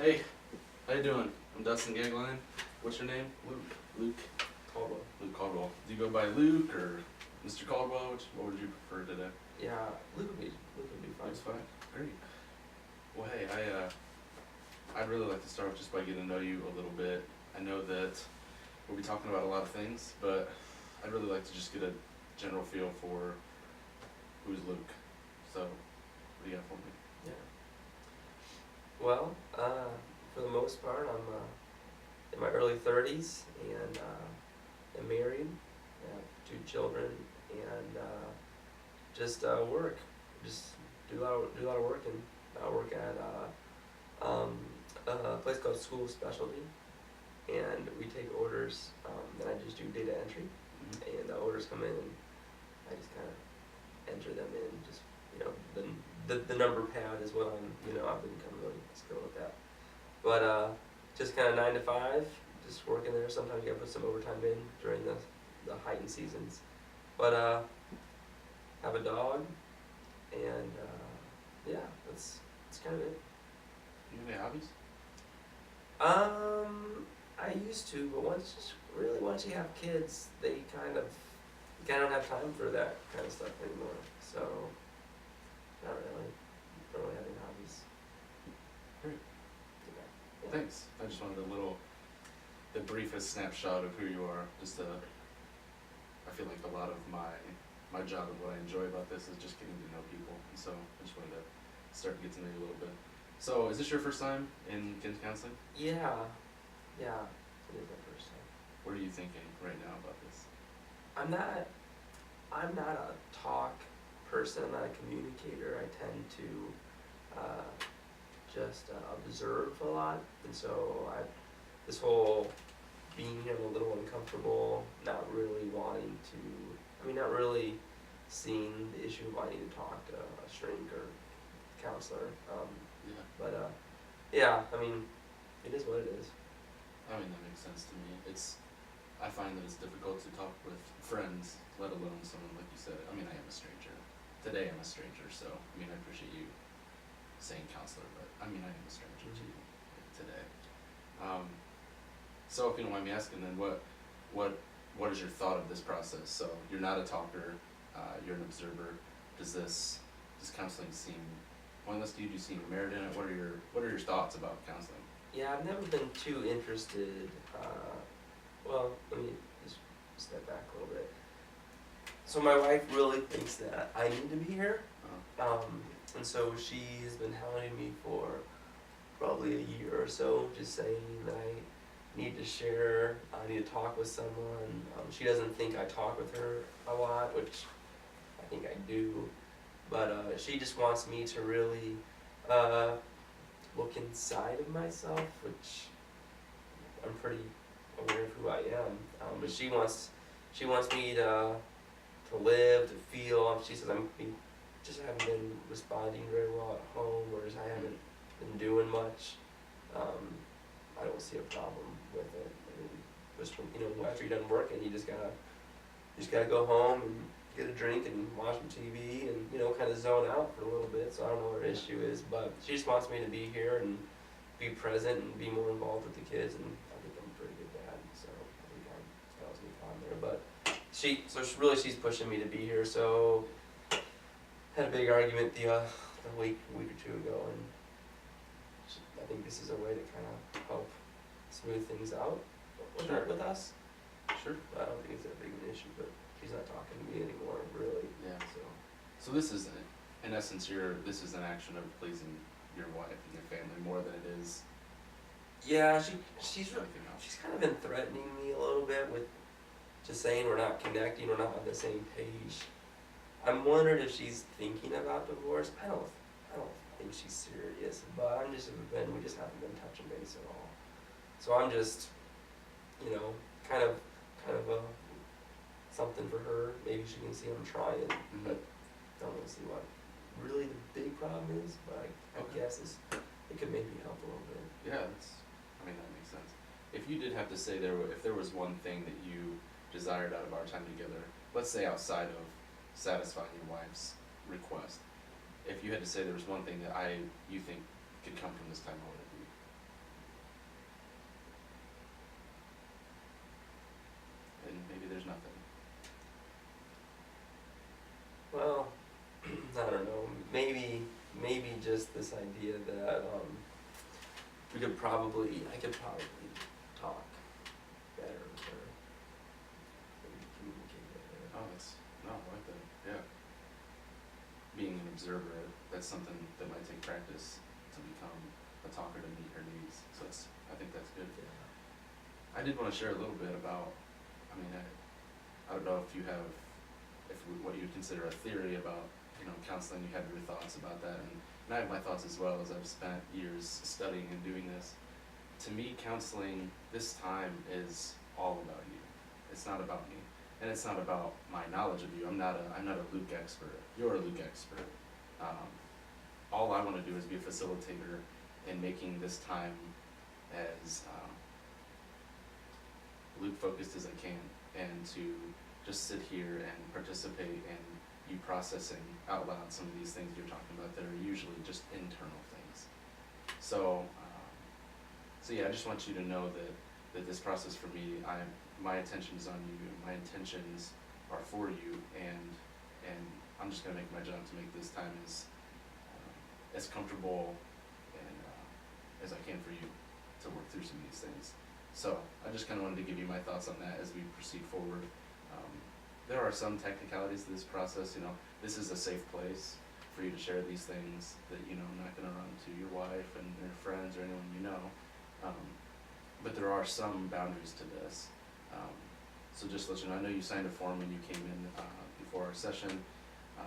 Hey, how you doing? I'm Dustin Gagline. What's your name? Luke Luke. Caldwell. Luke Caldwell. Do you go by Luke or Mr. Caldwell? What would you prefer today? Yeah, Luke would be fine. Luke's fine. Great. Well, hey, I'd really like to start off just by getting to know you a little bit. I know that we'll be talking about a lot of things, but I'd really like to just get a general feel for who's Luke. So, what do you got for me? Yeah. Well, for the most part, I'm in my early 30s and am married. I have 2 children and just work. Just do a lot of work, and I work at a place called School of Specialty, and we take orders. Then I just do data entry, and the orders come in, and I just kind of enter them in. Just the number pad is what I've become really skilled at that. But just kind of 9 to 5, just working there. Sometimes you gotta put some overtime in during the heightened seasons. But have a dog, and yeah, that's kind of it. You have any hobbies? I used to, but once you have kids, you kind of don't have time for that kind of stuff anymore. So, not really. Don't really have any hobbies. Great. Yeah. Thanks. I just wanted the briefest snapshot of who you are. I feel like a lot of my job and what I enjoy about this is just getting to know people. And so I just wanted to start to get to know you a little bit. So is this your first time in kids counseling? Yeah. It is my first time. What are you thinking right now about this? I'm not a talk person. I'm not a communicator. I tend to just observe a lot, and so this whole being here, I'm a little uncomfortable. Not really seeing the issue of wanting to talk to a shrink or counselor. Yeah. But yeah, it is what it is. I mean, that makes sense to me. I find that it's difficult to talk with friends, let alone someone like you said. I mean, I am a stranger. Today I'm a stranger, so I appreciate you saying counselor, but I am a stranger to you today. So if you don't mind me asking, then what is your thought of this process? So you're not a talker, you're an observer. Does counseling seem pointless to you? Do you seem merit in it? What are your thoughts about counseling? Yeah, I've never been too interested. Well, let me just step back a little bit. So my wife really thinks that I need to be here, and so she's been hounding me for probably a year or so, just saying that I need to share, I need to talk with someone. She doesn't think I talk with her a lot, which I think I do, but she just wants me to really look inside of myself, which I'm pretty aware of who I am. But she wants me to live, to feel. She says just haven't been responding very well at home, or I haven't been doing much. I don't see a problem with it. Just after you're done working, you just gotta go home and get a drink and watch some TV and kind of zone out for a little bit. So I don't know what her issue is, but she just wants me to be here and be present and be more involved with the kids. And I think I'm a pretty good dad, so I think that was me on there. But she's pushing me to be here. So had a big argument a week or two ago, and I think this is a way to kind of help smooth things out with us. Sure. I don't think it's that big of an issue, but she's not talking to me anymore, really. Yeah. So this is, in essence, this is an action of pleasing your wife and your family more than it is. Yeah, she's anything else. She's kind of been threatening me a little bit with just saying we're not connecting, we're not on the same page. I'm wondering if she's thinking about divorce. I don't think she's serious, but we just haven't been touching base at all. So I'm just, kind of something for her. Maybe she can see I'm trying, but don't really see what really the big problem is. But I guess it could maybe help a little bit. Yeah, that makes sense. If you did have to say if there was one thing that you desired out of our time together, let's say outside of satisfying your wife's request, if you had to say there was one thing that you think could come from this time, what would it be? maybe just this idea that I could probably talk better or maybe communicate better. Oh, no, I like that, yeah. Being an observer, that's something that might take practice to become a talker to meet her needs, so I think that's good. Yeah. I did wanna share a little bit about, I mean, I don't know if you have, what you'd consider a theory about, counseling, you have your thoughts about that, and I have my thoughts as well, as I've spent years studying and doing this. To me, counseling this time is all about you. It's not about me, and it's not about my knowledge of you. I'm not a Luke expert. You're a Luke expert. All I want to do is be a facilitator in making this time as Luke focused as I can, and to just sit here and participate in you processing out loud some of these things you're talking about that are usually just internal things. So yeah, I just want you to know that this process for me, my attention is on you, my intentions are for you, and I'm just gonna make my job to make this time as comfortable and as I can for you to work through some of these things. So I just kind of wanted to give you my thoughts on that as we proceed forward. There are some technicalities to this process. This is a safe place for you to share these things that I'm not going to run to your wife and your friends or anyone you know. But there are some boundaries to this. So just to let you know, I know you signed a form when you came in before our session,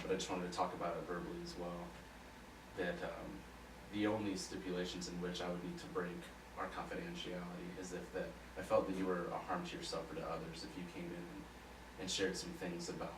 but I just wanted to talk about it verbally as well. That the only stipulations in which I would need to break our confidentiality is if that I felt that you were a harm to yourself or to others if you came in and shared some things about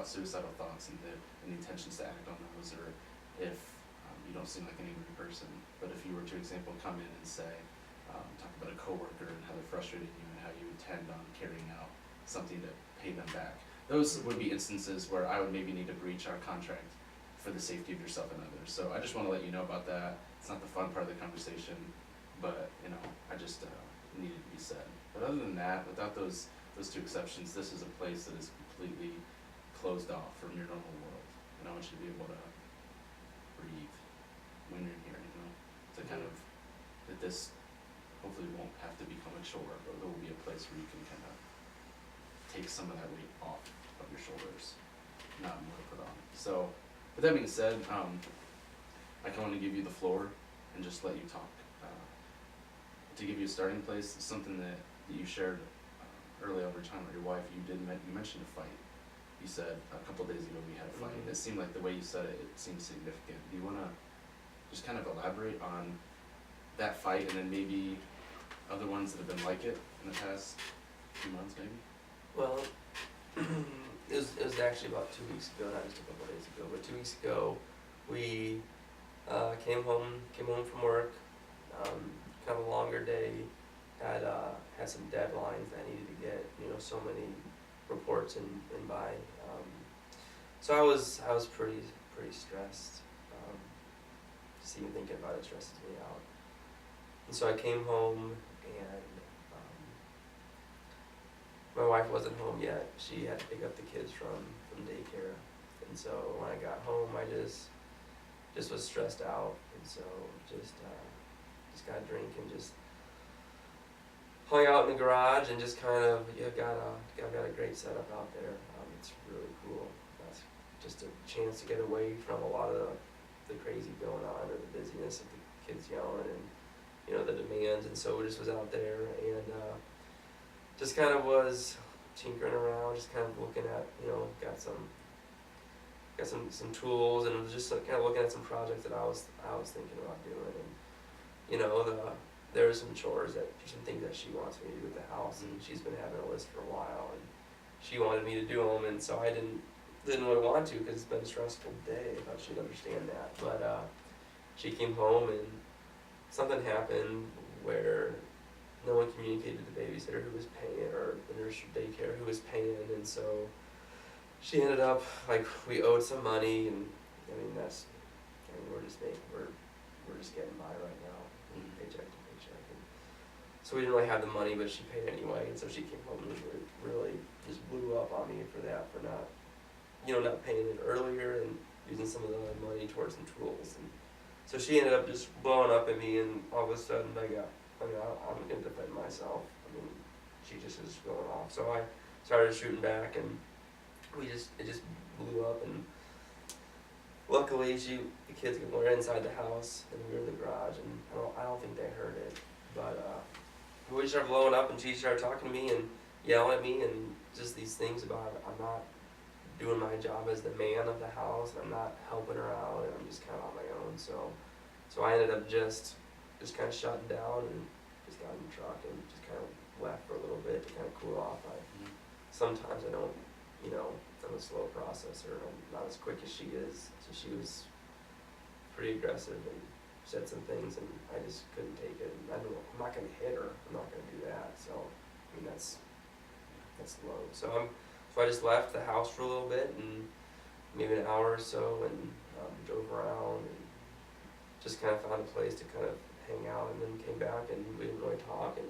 suicidal thoughts and the intentions to act on those, or if you don't seem like an angry person, but if you were to example come in and say talk about a coworker and how they're frustrating you and how you intend on carrying out something to pay them back, those would be instances where I would maybe need to breach our contract for the safety of yourself and others. So I just want to let you know about that. It's not the fun part of the conversation, but I just needed to be said. But other than that, without those two exceptions, this is a place that is completely closed off from your normal world, and I want you to be able to breathe when you're here. To kind of that this hopefully won't have to become a chore, but there will be a place where you can kind of take some of that weight off of your shoulders, not more to put on. So, with that being said, I kind of want to give you the floor and just let you talk. To give you a starting place, something that you shared early over time with your wife, you mentioned a fight. You said a couple of days ago we had a fight. It seemed like the way you said it seemed significant. Do you want to just kind of elaborate on that fight and then maybe other ones that have been like it in the past few months maybe? Well, it was actually about 2 weeks ago, not just a couple of days ago, but 2 weeks ago we came home from work, kind of a longer day, had some deadlines that I needed to get, so many reports in by. So I was pretty stressed. Just even thinking about it stresses me out. And so I came home and my wife wasn't home yet. She had to pick up the kids from daycare. And so when I got home, I just was stressed out, and so just got a drink and just hung out in the garage and just kind of I've got a great setup out there. It's really cool. That's just a chance to get away from a lot of the crazy going on or the busyness of the kids yelling and the demands. And so we just was out there and just kind of was tinkering around, just kind of looking at got some tools and was just kind of looking at some projects that I was thinking about doing. And there were some chores some things that she wants me to do at the house, and she's been having a list for a while, and she wanted me to do them, and so I didn't really want to because it's been a stressful day. I thought she'd understand that, but she came home and something happened where no one communicated to the babysitter who was paying, or the nurse from daycare who was paying, and so she ended up we owed some money, and we're just getting by right now, paycheck to paycheck. And so we didn't really have the money, but she paid anyway, and so she came home and really just blew up on me for that, for not paying it earlier, and using some of the money towards some tools. And so she ended up just blowing up at me, and all of a sudden I'm gonna defend myself. I mean, she just was going off. So I started shooting back, and it just blew up. And luckily, the kids were inside the house, and we were in the garage, and I don't think they heard it. But we started blowing up, and she started talking to me and yelling at me, and just these things about I'm not doing my job as the man of the house, and I'm not helping her out, and I'm just kind of on my own. So I ended up just kind of shutting down and just got in the truck and just kind of left for a little bit to kind of cool off. Sometimes I don't, I'm a slow processor. I'm not as quick as she is. So she was pretty aggressive and said some things, and I just couldn't take it. And I'm not gonna hit her. I'm not gonna do that. So I mean that's low. So I just left the house for a little bit, and maybe an hour or so, and drove around and just kind of found a place to kind of hang out, and then came back, and we didn't really talk, and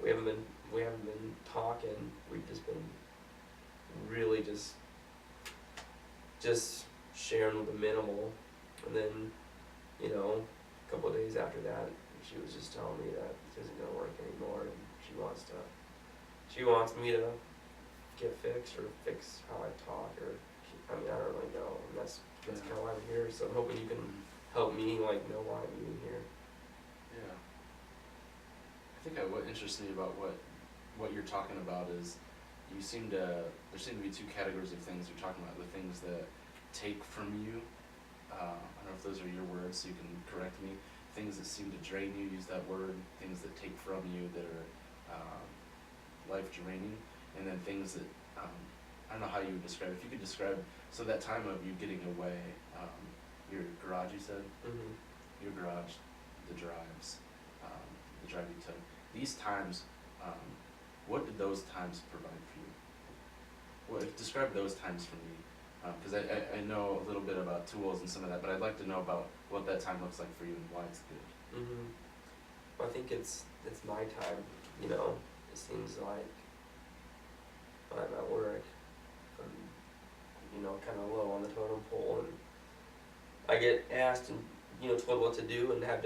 we haven't been talking. We've just been really just sharing the minimal, and then a couple of days after that, she was just telling me that this isn't gonna work anymore, and she wants me to get fixed or fix how I talk, or I don't really know, and that's kind of why I'm here. So I'm hoping you can help me know why I'm even here. Yeah. I think what interests me about what you're talking about is there seem to be two categories of things you're talking about. The things that take from you, I don't know if those are your words, so you can correct me. Things that seem to drain you, use that word. Things that take from you that are life draining, and then things that I don't know how you would describe. If you could describe, so that time of you getting away, your garage, you said, your garage, the drives, the drive you took. These times, what did those times provide for you? Describe those times for me, because I know a little bit about tools and some of that, but I'd like to know about what that time looks like for you and why it's good. Well, I think it's my time. It seems like when I'm at work, I'm kind of low on the totem pole, and I get asked and told what to do and have